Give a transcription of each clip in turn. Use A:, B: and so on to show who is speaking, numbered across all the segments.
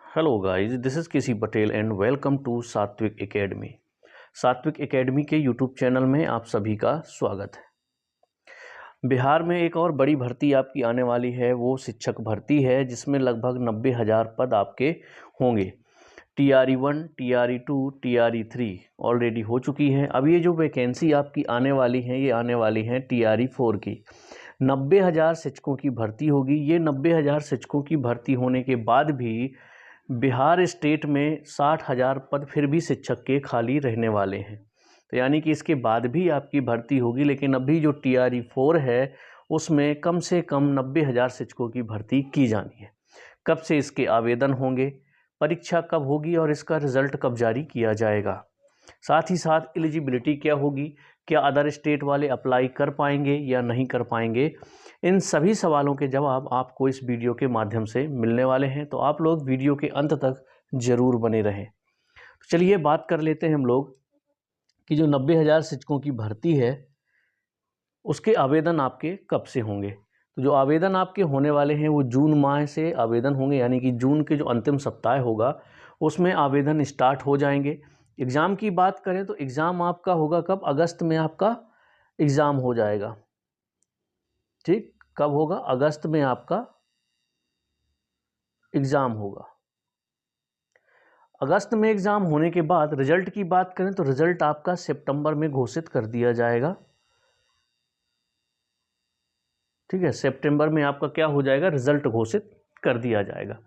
A: Hello guys, this is KC Patel and welcome to Satvik academy. Satvik academy के YouTube channel में आप सभी का स्वागत है। बिहार में एक और बड़ी भर्ती आपकी आने वाली है, वो शिक्षक भर्ती है, जिसमें लगभग 90,000 पद आपके होंगे। TRE1, TRE2, TRE3 ऑलरेडी हो चुकी है। अब ये जो वैकेंसी आपकी आने वाली है, ये आने वाली है TRE4 की। 90,000 शिक्षकों की भर्ती होगी। ये 90,000 शिक्षकों की भर्ती होने के बाद भी बिहार स्टेट में 60,000 पद फिर भी शिक्षक के खाली रहने वाले हैं। तो यानी कि इसके बाद भी आपकी भर्ती होगी, लेकिन अभी जो TRE4 है उसमें कम से कम 90,000 शिक्षकों की भर्ती की जानी है। कब से इसके आवेदन होंगे, परीक्षा कब होगी और इसका रिजल्ट कब जारी किया जाएगा, साथ ही साथ एलिजिबिलिटी क्या होगी, क्या अदर स्टेट वाले अप्लाई कर पाएंगे या नहीं कर पाएंगे, इन सभी सवालों के जवाब आपको इस वीडियो के माध्यम से मिलने वाले हैं। तो आप लोग वीडियो के अंत तक ज़रूर बने रहें। तो चलिए बात कर लेते हैं हम लोग कि जो 90,000 शिक्षकों की भर्ती है उसके आवेदन आपके कब से होंगे। तो जो आवेदन आपके होने वाले हैं वो जून माह से आवेदन होंगे, यानी कि जून के जो अंतिम सप्ताह होगा उसमें आवेदन स्टार्ट हो जाएंगे। एग्ज़ाम की बात करें तो एग्ज़ाम आपका होगा कब? अगस्त में आपका एग्ज़ाम हो जाएगा। ठीक, कब होगा? अगस्त में आपका एग्ज़ाम होगा। अगस्त में एग्ज़ाम होने के बाद रिजल्ट की बात करें तो रिजल्ट आपका सितंबर में घोषित कर दिया जाएगा। ठीक है, सितंबर में आपका क्या हो जाएगा? रिजल्ट घोषित कर दिया जाएगा।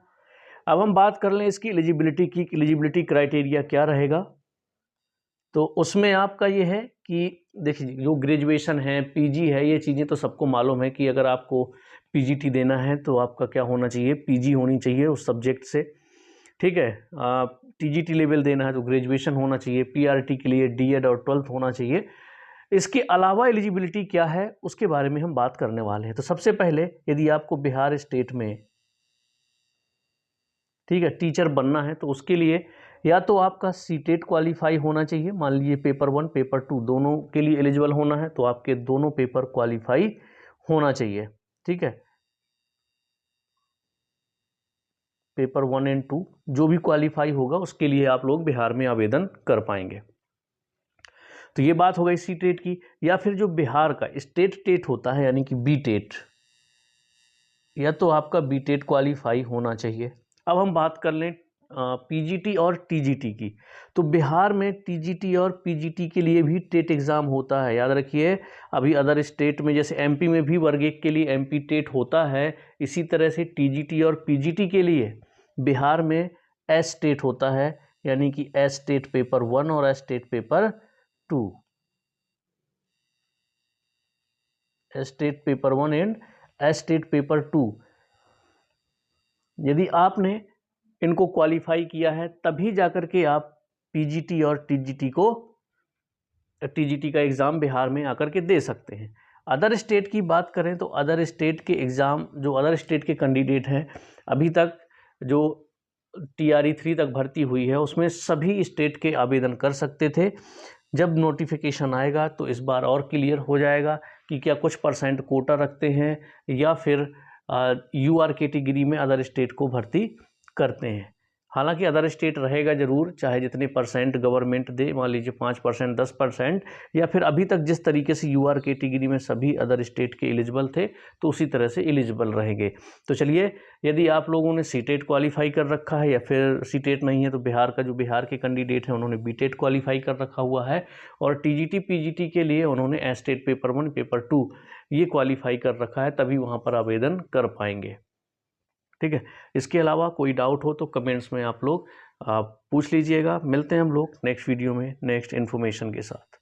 A: अब हम बात कर लें इसकी एलिजिबिलिटी की। एलिजिबिलिटी क्राइटेरिया क्या रहेगा? तो उसमें आपका ये है कि देखिए, जो ग्रेजुएशन है, पीजी है, ये चीज़ें तो सबको मालूम है कि अगर आपको पीजीटी देना है तो आपका क्या होना चाहिए? पीजी होनी चाहिए उस सब्जेक्ट से। ठीक है, टीजीटी लेवल देना है तो ग्रेजुएशन होना चाहिए। पीआरटी के लिए डीएड और 12th होना चाहिए। इसके अलावा एलिजिबिलिटी क्या है उसके बारे में हम बात करने वाले हैं। तो सबसे पहले यदि आपको बिहार स्टेट में, ठीक है, टीचर बनना है तो उसके लिए या तो आपका सीटेट क्वालिफाई होना चाहिए। मान लीजिए पेपर 1 पेपर 2 दोनों के लिए एलिजिबल होना है तो आपके दोनों पेपर क्वालिफाई होना चाहिए। ठीक है, पेपर 1 एंड 2 जो भी क्वालिफाई होगा उसके लिए आप लोग बिहार में आवेदन कर पाएंगे। तो ये बात हो गई सीटेट की। या फिर जो बिहार का स्टेट टेट होता है, यानी कि बीटेट, या तो आपका बीटेट क्वालिफाई होना चाहिए। अब हम बात कर लें पीजीटी और टीजीटी की। तो बिहार में टीजीटी और पीजीटी के लिए भी टेट एग्ज़ाम होता है, याद रखिए। अभी अदर स्टेट में जैसे एमपी में भी वर्ग 1 के लिए एमपी टेट होता है, इसी तरह से टीजीटी और पीजीटी के लिए बिहार में एस टेट होता है, यानी कि एस टेट पेपर 1 और S TET paper 2। S TET paper 1 and S TET paper 2। यदि आपने इनको क्वालिफाई किया है तभी जाकर के आप पीजीटी और टीजीटी का एग्ज़ाम बिहार में आकर के दे सकते हैं। अदर स्टेट की बात करें तो अदर स्टेट के एग्ज़ाम, जो अदर स्टेट के कैंडिडेट हैं, अभी तक जो TRE3 तक भर्ती हुई है उसमें सभी स्टेट के आवेदन कर सकते थे। जब नोटिफिकेशन आएगा तो इस बार और क्लियर हो जाएगा कि क्या कुछ परसेंट कोटा रखते हैं या फिर यूआर कैटेगरी में अदर स्टेट को भर्ती करते हैं। हालांकि अदर स्टेट रहेगा ज़रूर, चाहे जितने परसेंट गवर्नमेंट दे, मान लीजिए 5%, 10%, या फिर अभी तक जिस तरीके से यूआर कैटेगरी में सभी अदर स्टेट के एलिजिबल थे तो उसी तरह से एलिजिबल रहेंगे। तो चलिए, यदि आप लोगों ने सीटेट क्वालिफाई कर रखा है या फिर सीटेट नहीं है तो बिहार के कैंडिडेट हैं उन्होंने बीटेट क्वालिफाई कर रखा हुआ है, और टीजीटी पीजीटी के लिए उन्होंने एस्टेट पेपर 1 पेपर 2 ये क्वालिफाई कर रखा है, तभी वहाँ पर आवेदन कर पाएंगे। ठीक है, इसके अलावा कोई डाउट हो तो कमेंट्स में आप लोग पूछ लीजिएगा। मिलते हैं हम लोग नेक्स्ट वीडियो में नेक्स्ट इन्फॉर्मेशन के साथ।